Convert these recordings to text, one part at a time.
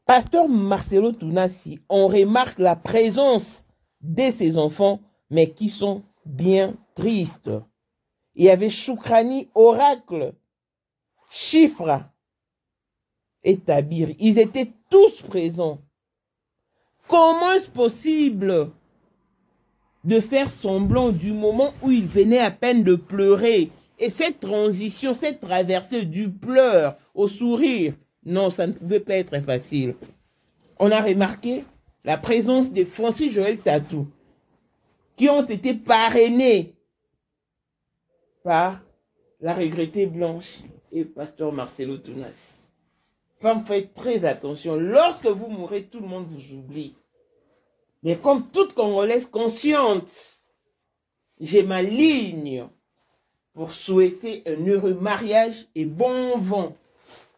Pasteur Marcelo Tounassi, on remarque la présence de ses enfants, mais qui sont bien tristes. Il y avait Choukrani, Oracle, Chiffre et Tabir. Ils étaient tous présents. Comment est-ce possible de faire semblant du moment où il venait à peine de pleurer? Et cette transition, cette traversée du pleur au sourire, non, ça ne pouvait pas être facile. On a remarqué la présence de Francis Joël Tatou, qui ont été parrainés par la regrettée Blanche et Pasteur Marcelo Tounassi. Femme, faites très attention. Lorsque vous mourrez, tout le monde vous oublie. Mais comme toute Congolaise consciente, j'ai ma ligne pour souhaiter un heureux mariage et bon vent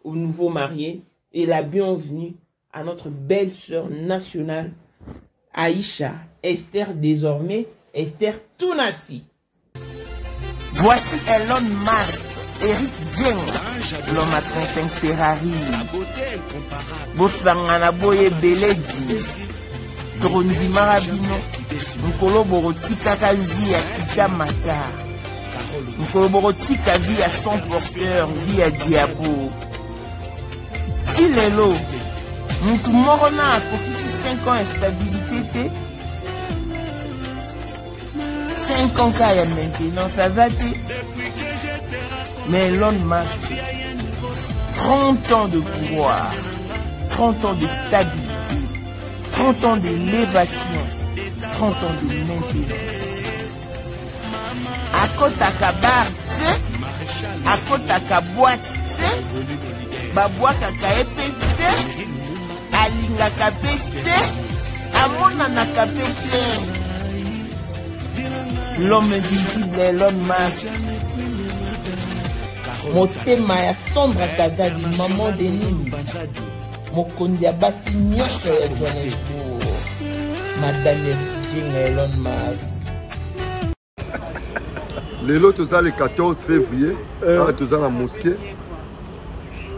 aux nouveaux mariés et la bienvenue à notre belle sœur nationale, Aïcha, Esther désormais, Esther Tounassi. Voici Elon Musk, Eric Djeng, l'homme à 35 Ferrari, Bossangana Boye Beledi, Torondi Marabino, Nkolo Borotika Kazi à Kikamata, Nkolo Borotika vie à son porteur, vie à Diabo. Il est là. Nous tout morona pour 5 ans instabilité. 5 ans qu'il y a maintenant, ça va te. Mais Elon Musk, 30 ans de pouvoir, 30 ans de stabilité, 30 ans d'élévation, 30 ans de maintenance. À côté à Kabar, à côté à Kaboite, Babouak à Kaepete, Alinga Kapete, Amona na Kapete. L'homme invisible Elon Musk. Motema ya Sandra Kadali, maman de Nini. Mokondi ya basi nyonso ya Johannesburg. Madame Jing Elon Musk. Lelo toza le 14 février, toza la mosquée.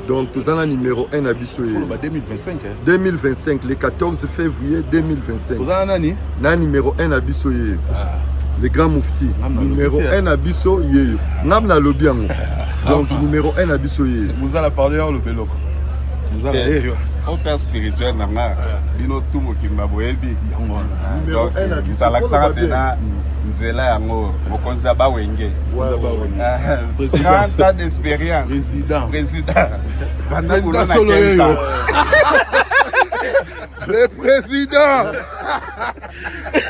Donc toza la numéro 1 à biso. 2025. 2025, le 14 février 2025. Toza nani? Na numéro 1 à biso. Le grand moufti. Numéro 1 à biso. Namna lobiango. Donc numéro 1 à biso. Vous allez parler le beloko. Vous allez au père spirituel nanga bino tumo kimbaboyebi numéro 1 à biso. Salaksaka pena nzela yango mokonza ba wenge 30 ans d'expérience président le président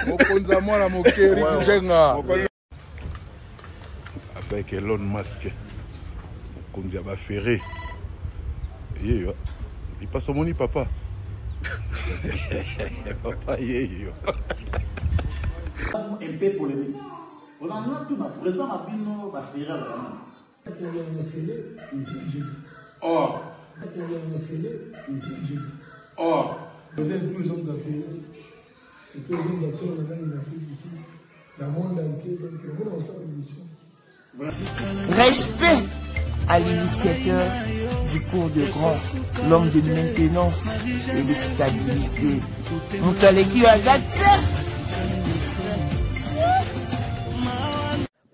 mokonza mwana mokeri njenga avec Elon Musk mokonzi ba ferré yeyo il passe au moni papa papa yeyo un peu polémique. On a tout le président Mabino va faire or vous êtes tous les hommes d'affaires et tous les hommes d'affaires en Afrique ici, dans le monde entier, donc on a ça une mission. Respect à l'initiateur du cours de grand, l'homme de maintenance et de stabilité. Moutaleki Agate.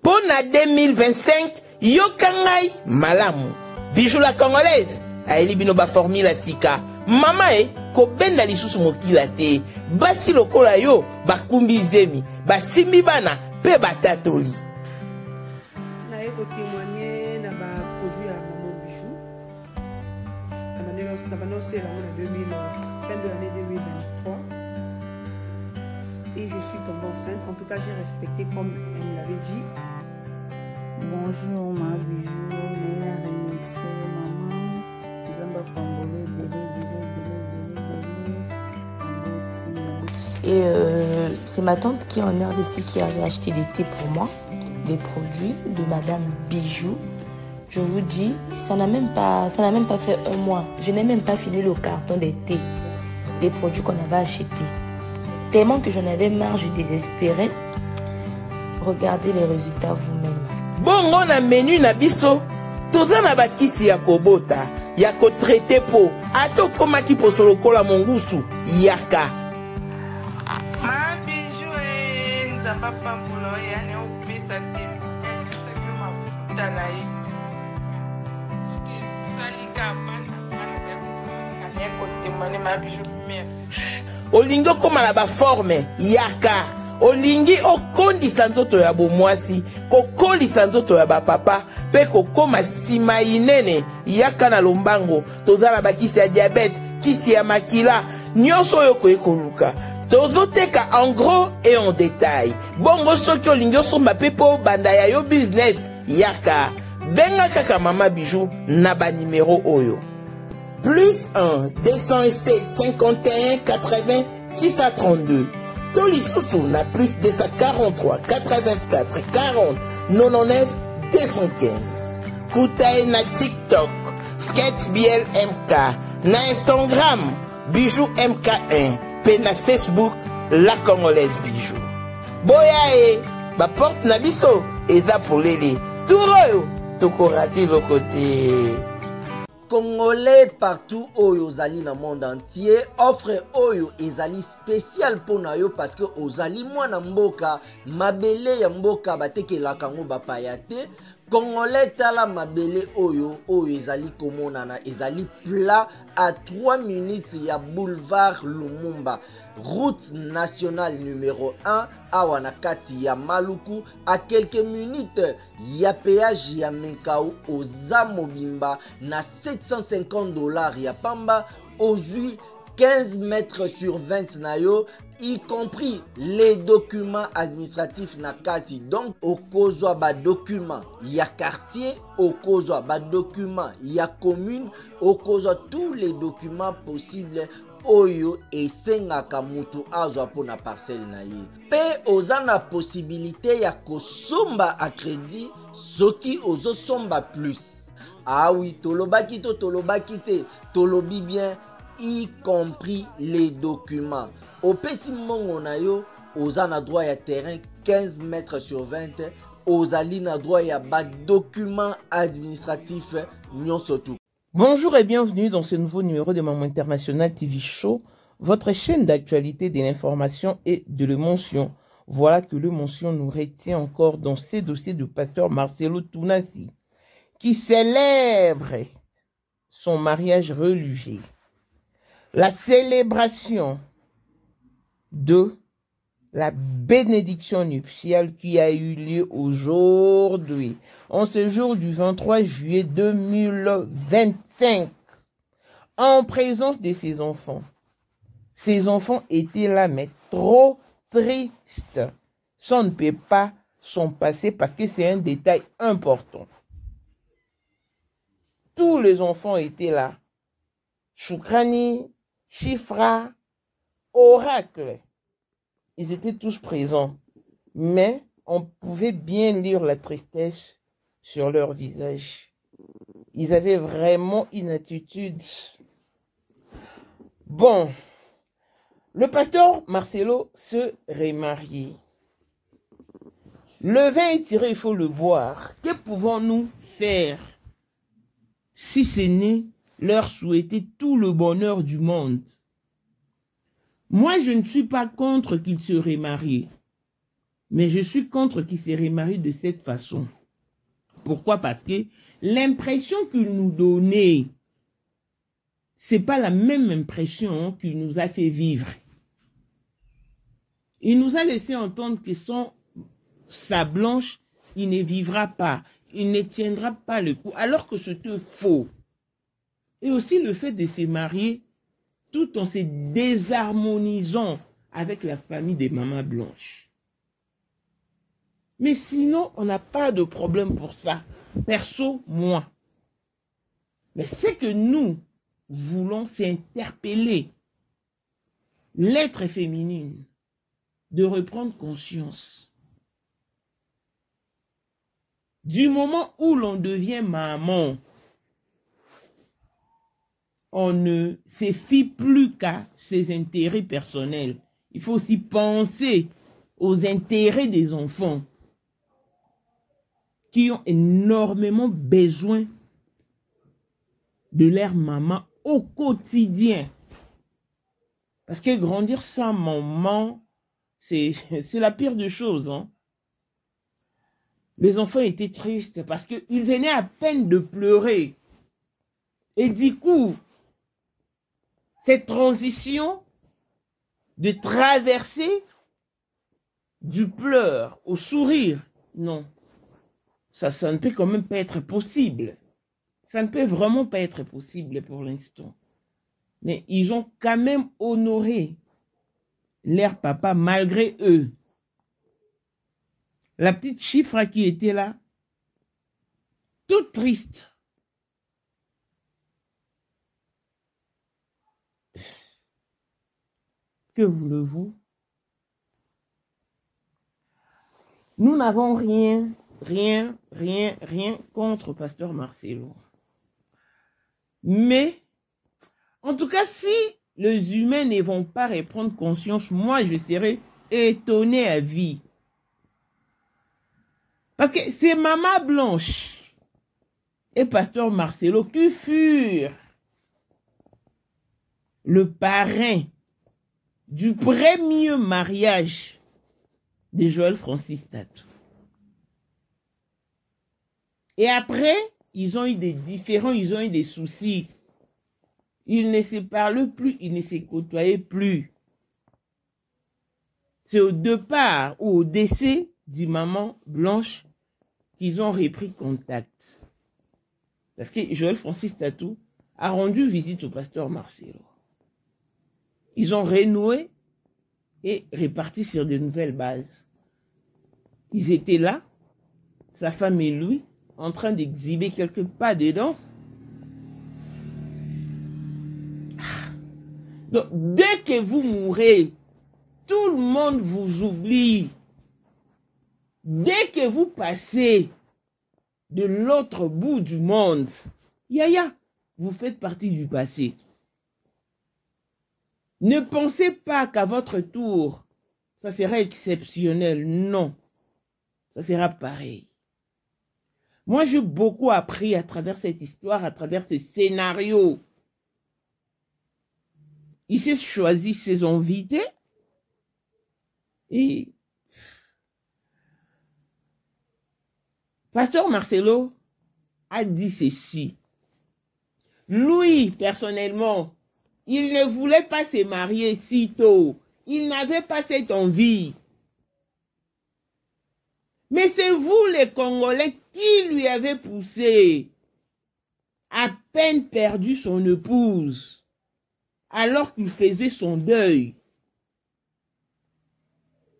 Pour la 2025, Yokangai Malamu. Bijou la congolaise. Aeli binoba formule sika. Mama ko benda lisusu mokila te. Basi lokola yo bakumbi zemi. Basimbi bana pe batatoli. Na eko témoigner na ba produit à Maman Bijou. Na annoncé la fin de l'année 2023. Et je suis tombée enceinte. En tout cas, j'ai respecté comme elle me l'avait dit. Bonjour ma Bijou, Léa Remixé, maman, Zamba Pangolé, Et c'est ma tante qui est en RDC qui avait acheté des thés pour moi, des produits de Madame Bijou. Je vous dis, ça n'a même pas fait un mois. Je n'ai même pas fini le carton des thés, des produits qu'on avait achetés. Tellement que j'en avais marre, je désespérais. Regardez les résultats vous-même. Bongo na menu na biso, toza na bakisi ya kobota, ya ko traité po ato koma ki po solokola mongusu yaka ma bijou nzamba pambulo yani opesa te mafuta na ye salika bana kotemane ma bijou merci olingi okoma na baforme yaka olingi okondisa nzoto ya bomwasi kokolisa nzoto ya bapapa mpe kokoma nsima inene yaka na lombango tozala bakisi ya diabete kisi ya makila nyonso oyo koye koluka tozoteka en gros et en détail bongo soki olingi osomba mpe mpo banda ya yo business yaka benga kaka mama bijou na banimero oyo plus 1 207 51 80 632 Toli Soussou na plus 243 84 40 99 215 Koutaï na TikTok Sketch BL MK na Instagram Bijou MK1 pe na Facebook La Congolaise Bijou Boya ba porte na biso eza polele Touroyo toko raté le côté Congolais partout oyo ozali na monde entier offre oyo ezali spécial pona yo parce que ozali mwana mboka mabele ya mboka batekelaka ngo bapaya te Congolais tala mabele oyo ezali komonana ezali plat à 3 minutes ya boulevard Lumumba route nationale numéro 1 awa na kati ya Maluku à quelques minutes ya péage ya Menkau oza mobimba na $750 ya pamba ozui 15 mètres sur 20 na yo y compris les documents administratifs na kati donc okozwa ba documents ya quartier okozwa ba documents ya commune okozwa tous les documents possibles oyo esengaka mutu azwa po na parcelle na ye pe oza na possibilité ya kosomba a crédit soki ozosomba plus ah oui tolobaki to tolobaki te tolobi bien y compris les documents opesi mbongo na yo oza na droit ya terrain 15 mètres sur 20 ozali na droit ya ba documents administratifs nyonso tu. Bonjour et bienvenue dans ce nouveau numéro de Maman International TV Show, votre chaîne d'actualité, de l'information et de l'émotion. Voilà que l'émotion nous retient encore dans ces dossiers du pasteur Marcelo Tounassi, qui célèbre son mariage religieux. La célébration de la bénédiction nuptiale qui a eu lieu aujourd'hui, en ce jour du 23 juillet 2025, en présence de ses enfants. Ses enfants étaient là, mais trop tristes. Ça ne peut pas s'en passer parce que c'est un détail important. Tous les enfants étaient là. Choukrani, Chifra, Oracle. Ils étaient tous présents, mais on pouvait bien lire la tristesse sur leur visage. Ils avaient vraiment une attitude. Bon, le pasteur Marcelo se remarié. Le vin est tiré, il faut le boire. Que pouvons-nous faire si ce n'est leur souhaiter tout le bonheur du monde? Moi, je ne suis pas contre qu'ils se remarient, mais je suis contre qu'ils se remarient de cette façon. Pourquoi? Parce que l'impression qu'il nous donnait, c'est pas la même impression qu'il nous a fait vivre. Il nous a laissé entendre que sans sa blanche, il ne vivra pas, il ne tiendra pas le coup, alors que c'était faux. Et aussi le fait de se marier tout en se désharmonisant avec la famille des mamans blanches. Mais sinon, on n'a pas de problème pour ça. Perso, moi. Mais ce que nous voulons, c'est interpeller l'être féminine de reprendre conscience. Du moment où l'on devient maman, on ne se fie plus qu'à ses intérêts personnels. Il faut aussi penser aux intérêts des enfants qui ont énormément besoin de leur maman au quotidien. Parce que grandir sans maman, c'est la pire des choses. Hein. Les enfants étaient tristes parce qu'ils venaient à peine de pleurer. Et du coup, cette transition de traverser du pleur au sourire, non. Ça ne peut quand même pas être possible. Ça ne peut vraiment pas être possible pour l'instant. Mais ils ont quand même honoré leur papa malgré eux. La petite Chifra qui était là, toute triste. Que voulez-vous? Nous n'avons rien contre Pasteur Marcelo. Mais, en tout cas, si les humains ne vont pas reprendre conscience, moi, je serai étonné à vie. Parce que c'est Maman Blanche et Pasteur Marcelo qui furent le parrain du premier mariage de Joël Francis Tatou. Et après, ils ont eu des différends, ils ont eu des soucis. Ils ne se parlent plus, ils ne se côtoyaient plus. C'est au départ ou au décès de Maman Blanche qu'ils ont repris contact. Parce que Joël Francis Tatou a rendu visite au pasteur Marcelo. Ils ont renoué et reparti sur de nouvelles bases. Ils étaient là, sa femme et lui, en train d'exhiber quelques pas de danse. Donc, dès que vous mourrez, tout le monde vous oublie. Dès que vous passez de l'autre bout du monde, yaya, vous faites partie du passé. Ne pensez pas qu'à votre tour, ça sera exceptionnel. Non, ça sera pareil. Moi, j'ai beaucoup appris à travers cette histoire, à travers ces scénarios. Il s'est choisi ses invités et Pasteur Marcelo a dit ceci. Lui, personnellement, il ne voulait pas se marier si tôt. Il n'avait pas cette envie. Mais c'est vous, les Congolais, qui lui avez poussé. À peine perdu son épouse, alors qu'il faisait son deuil.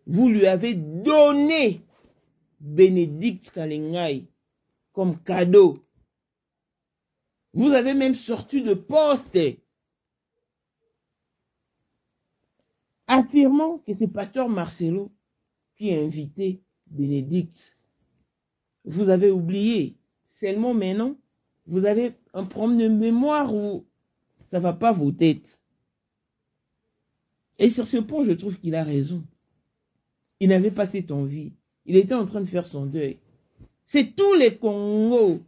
Vous lui avez donné Bénédicte Kalengai comme cadeau. Vous avez même sorti de poste, affirmant que c'est Pasteur Marcelo qui a invité Bénédicte. Vous avez oublié. Seulement maintenant, vous avez un problème de mémoire où ça ne va pas vos têtes. Et sur ce point, je trouve qu'il a raison. Il n'avait pas cette envie. Il était en train de faire son deuil. C'est tous les Congos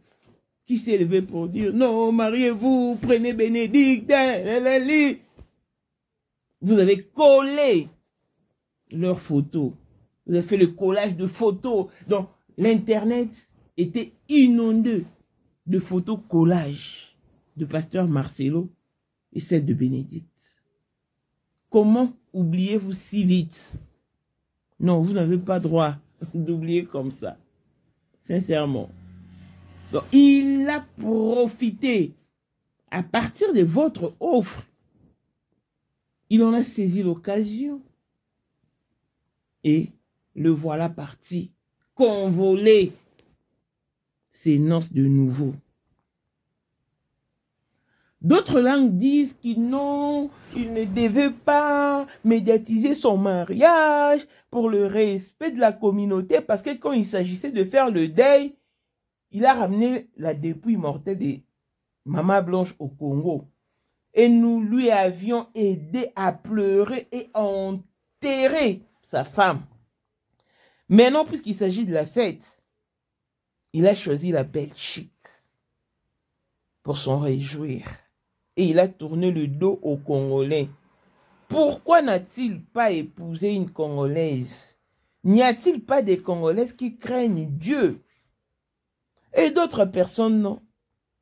qui s'est levé pour dire non, mariez-vous, prenez Bénédicte. Vous avez collé leurs photos. Vous avez fait le collage de photos. Donc, l'Internet était inondé de photos collages de Pasteur Marcelo et celle de Bénédicte. Comment oubliez-vous si vite? Non, vous n'avez pas droit d'oublier comme ça. Sincèrement. Donc, il a profité à partir de votre offre. Il en a saisi l'occasion. Et le voilà parti, convoler ses noces de nouveau. D'autres langues disent qu'il ne devait pas médiatiser son mariage pour le respect de la communauté, parce que quand il s'agissait de faire le deuil, il a ramené la dépouille mortelle de Maman Blanche au Congo. Et nous lui avions aidé à pleurer et à enterrer sa femme. Maintenant, puisqu'il s'agit de la fête, il a choisi la Belgique pour s'en réjouir. Et il a tourné le dos aux Congolais. Pourquoi n'a-t-il pas épousé une Congolaise? N'y a-t-il pas des Congolaises qui craignent Dieu? Et d'autres personnes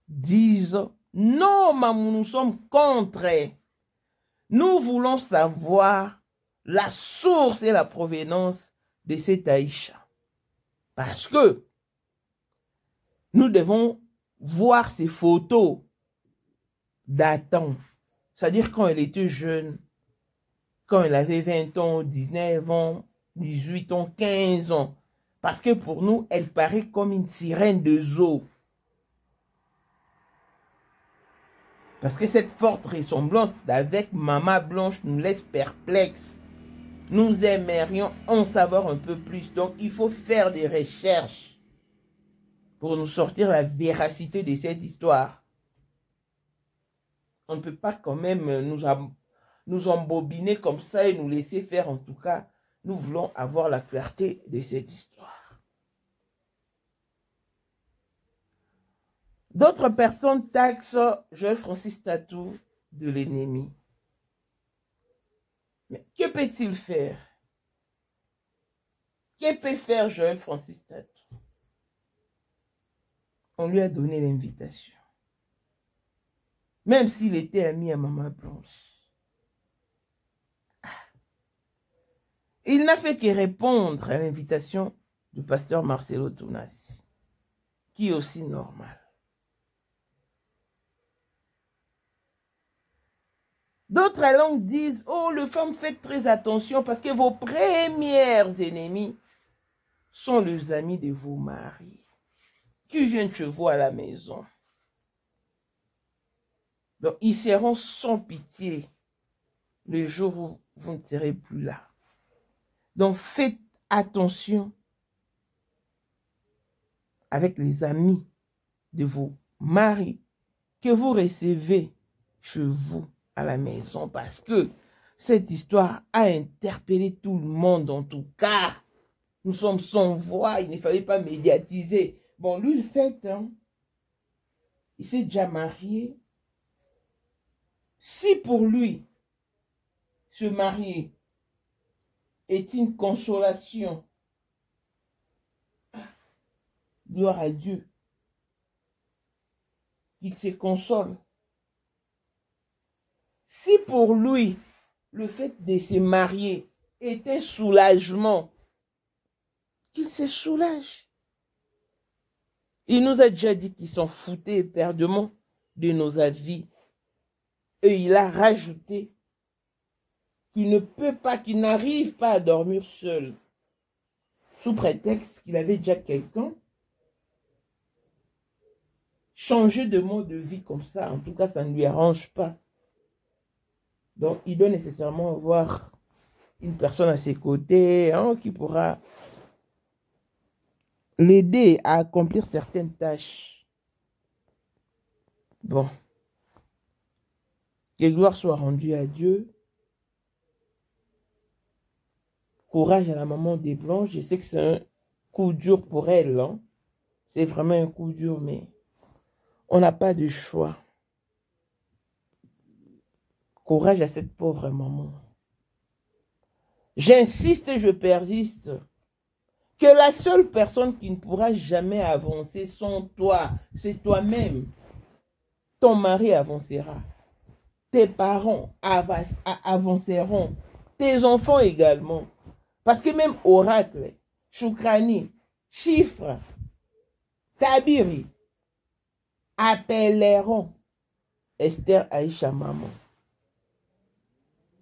disent, non, maman, nous sommes contre. Nous voulons savoir la source et la provenance de cette Aïcha. Parce que nous devons voir ces photos datant. C'est-à-dire quand elle était jeune, quand elle avait 20 ans, 19 ans, 18 ans, 15 ans. Parce que pour nous, elle paraît comme une sirène de zoo. Parce que cette forte ressemblance avec Maman Blanche nous laisse perplexes. Nous aimerions en savoir un peu plus. Donc, il faut faire des recherches pour nous sortir la véracité de cette histoire. On ne peut pas quand même nous embobiner comme ça et nous laisser faire. En tout cas, nous voulons avoir la clarté de cette histoire. D'autres personnes taxent Joël Francis Tatou de l'ennemi. Mais que peut-il faire? Que peut faire Joël Francis Tatou? On lui a donné l'invitation. Même s'il était ami à Maman Blanche. Il n'a fait que répondre à l'invitation du pasteur Marcelo Tounassi, qui est aussi normal. D'autres langues disent, oh, les femmes, faites très attention parce que vos premières ennemies sont les amis de vos maris qui viennent chez vous à la maison. Donc, ils seront sans pitié le jour où vous ne serez plus là. Donc, faites attention avec les amis de vos maris que vous recevez chez vous à la maison, parce que cette histoire a interpellé tout le monde. En tout cas, nous sommes sans voix, il ne fallait pas médiatiser. Bon, lui, le fait, hein, il s'est déjà marié. Si pour lui, se marier est une consolation, gloire à Dieu, qu'il se console. Si pour lui, le fait de se marier est un soulagement, qu'il se soulage. Il nous a déjà dit qu'il s'en foutait éperdument de nos avis. Et il a rajouté qu'il ne peut pas, qu'il n'arrive pas à dormir seul, sous prétexte qu'il avait déjà quelqu'un. Changer de mode de vie comme ça, en tout cas, ça ne lui arrange pas. Donc, il doit nécessairement avoir une personne à ses côtés, hein, qui pourra l'aider à accomplir certaines tâches. Bon. Que gloire soit rendue à Dieu. Courage à la maman des Blanches. Je sais que c'est un coup dur pour elle. Hein. C'est vraiment un coup dur, mais on n'a pas de choix. Courage à cette pauvre maman. J'insiste et je persiste que la seule personne qui ne pourra jamais avancer sans toi, c'est toi-même. Ton mari avancera. Tes parents avanceront. Tes enfants également. Parce que même Oracle, Choukrani, Chiffre, Tabiri appelleront Esther Aïcha maman.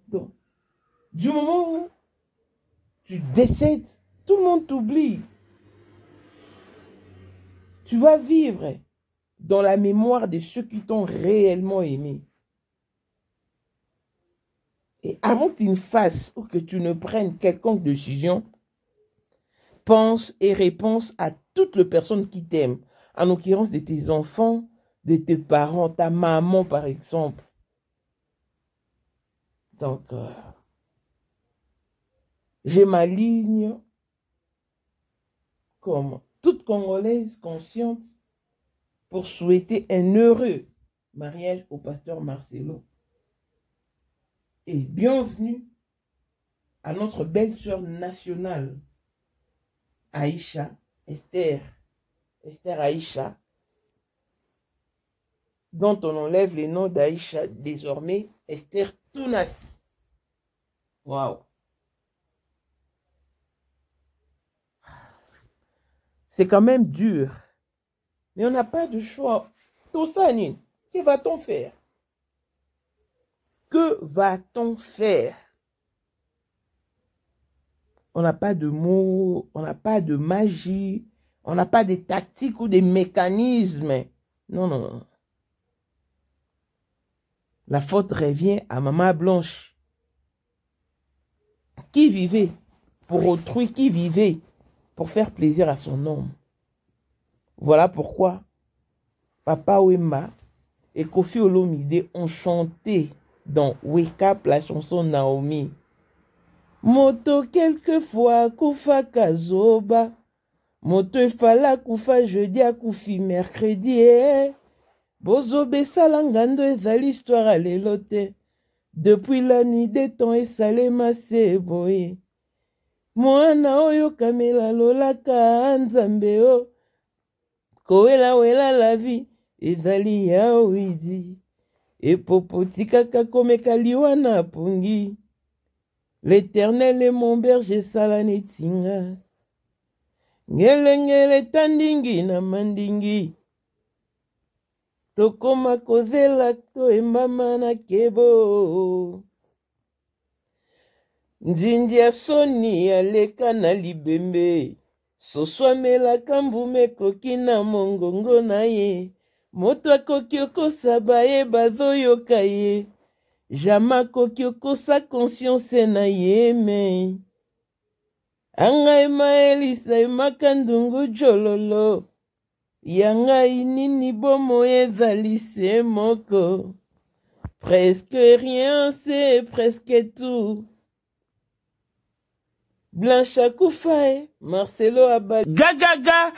Donc, du moment où tu décèdes, tout le monde t'oublie. Tu vas vivre dans la mémoire de ceux qui t'ont réellement aimé. Et avant que tu ne fasses ou que tu ne prennes quelconque décision, pense et réponse à toutes les personnes qui t'aiment. En l'occurrence de tes enfants, de tes parents, ta maman par exemple. Donc, j'ai ma ligne comme toute Congolaise consciente pour souhaiter un heureux mariage au pasteur Marcelo. Et bienvenue à notre belle-sœur nationale, Aïcha, Esther Aïcha, dont on enlève les noms d'Aïcha désormais, Esther Tounassi. Waouh! C'est quand même dur. Mais on n'a pas de choix. Tout ça, Nine, que va-t-on faire? Que va-t-on faire? On n'a pas de mots, on n'a pas de magie, on n'a pas de tactiques ou des mécanismes. Non, non, non. La faute revient à Maman Blanche, qui vivait pour autrui, qui vivait pour faire plaisir à son homme. Voilà pourquoi Papa Wemba et Kofi Olomide ont chanté dans Wake Up la chanson Naomi. Moto quelquefois kufa kazoba, moto efala kufa jeudi a kufi mercredi. Bozo besala ngando ezali histoire à l'élote. Depuis la nuit des temps et salema seboye. Mwana oyo kamela lolaka nzambe o. Kowela wela la vie ezali ya widi. Epopotika kakomeka liwana pungi. L'Éternel est mon berger salanetinga. Ngele tandingi na mandingi. Tokoma kozela to embama na kebo. Njinji ya soni aleka na libembe. Soswamela kambume koki na mongongo na ye. Moto akoki okosaba ye bazoyoka ye. Jama koki okosa conscience na ye me. Anga ema elisa emaka ndungu jololo. Yanga inini bomo ezali se moko. Presque rien, c'est presque tout. Blanche Akoufae, Marcelo Abad. Gagaga,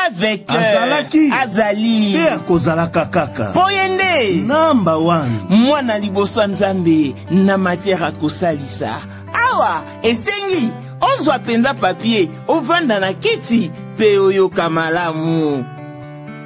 avec Azalaki. Azali. Pe akozalaka kaka. Poyende. Number one. Mwana liboso nzambe na matière akosalisa. Awa, esengi, ozwa penza papier, ovanda na kiti, pe oyoka malamu.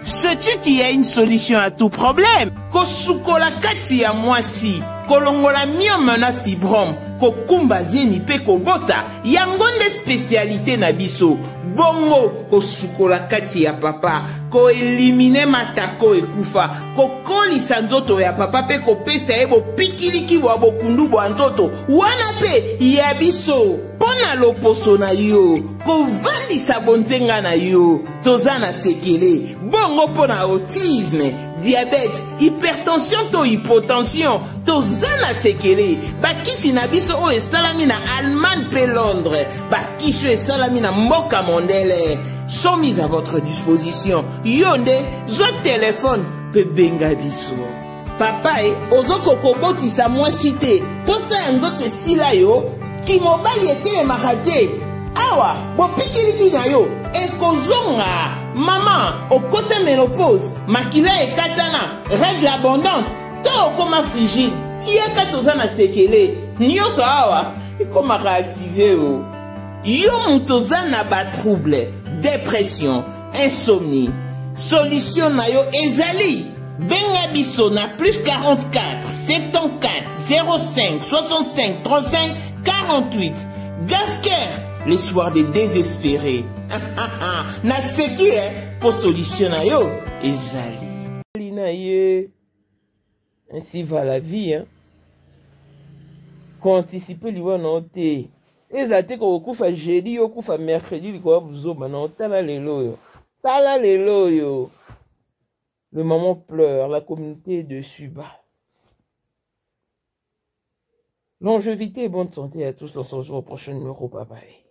Sais-tu qu'il y a une solution à tout problème? Kosukola kati ya mwasi, kolongola myome na fibrom, kokumba zeni pe kobota, yangonde spécialité na biso. Bongo kosukola kati ya papa, ko elimine matako ekufa, ko kolisa nzoto ya papa pe kopesa ebo pikiliki wa bokundu bo nzoto, wana pe ya biso. Pona loposo na yo, kovandisa bonzenga na yo, tozana sekele, bongo pona autisme, diabète, hypertension to hypotension, tozana sekele, bakisi na biso o esalami na Allemagne pe Londres, bakisho esalami na mboka mondele, sont mis à votre disposition. Yonde, zo téléphone, pe benga biso. Papa ozoko kobotisa mwasi te, posta ya nzoto esila yo, ki mobali etelemaka te. Awa, bopikiliki na yo, ekozonga. Maman, okote ménopause, makila ekatana, règle abondante, to okoma frigide, yeka tozana sekele, nyonso awa, ekomaka activé o. Yo mutozana ba trouble, dépression, insomnie. Solution na yo ezali. Benga biso na plus 44 74 05 65 35 48. Gasker, les soirs des désespérés. Na seki pour solution na yo ezali. Ainsi va la vie, hein. Qu'anticiper liwa na te. Ezate ko okufa jeudi okufa mercredi liko buzoma na tala lelo yo. Tala lelo yo. Le maman pleure, la communauté de Suba. Longévité et bonne santé à tous. On se retrouve au prochain numéro. Bye bye.